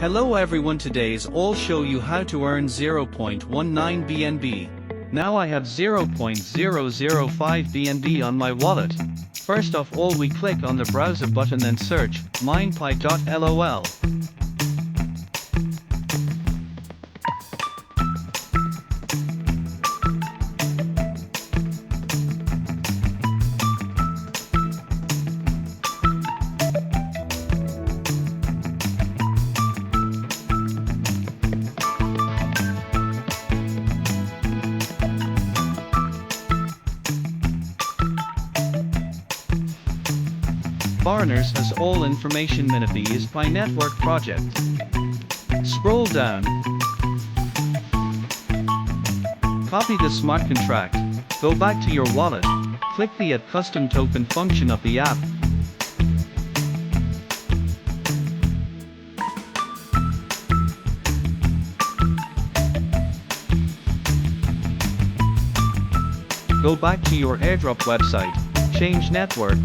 Hello everyone, today's I'll show you how to earn 0.19 BNB. Now I have 0.005 BNB on my wallet. First of all, we click on the browser button and search minepy.lol. Foreigners has all information Minifi is by network project. Scroll down. Copy the smart contract, go back to your wallet, click the Add Custom Token function of the app. Go back to your Airdrop website, change network.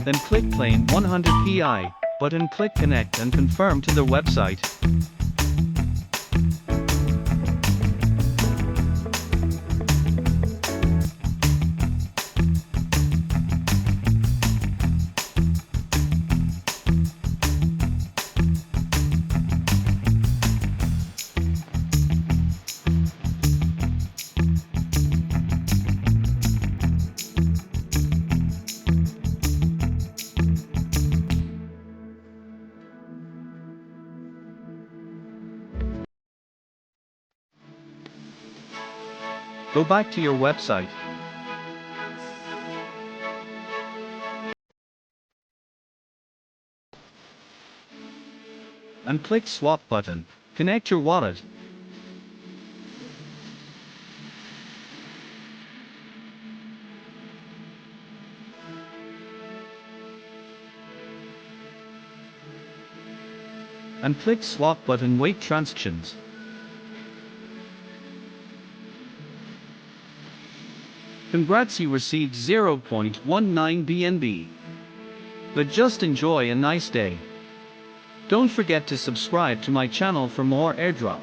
Then click Claim 100 PI, button click Connect and confirm to the website. Go back to your website. And click Swap button. Connect your wallet. And click Swap button, wait transactions. Congrats, you received 0.19 BNB. But just enjoy a nice day. Don't forget to subscribe to my channel for more airdrop.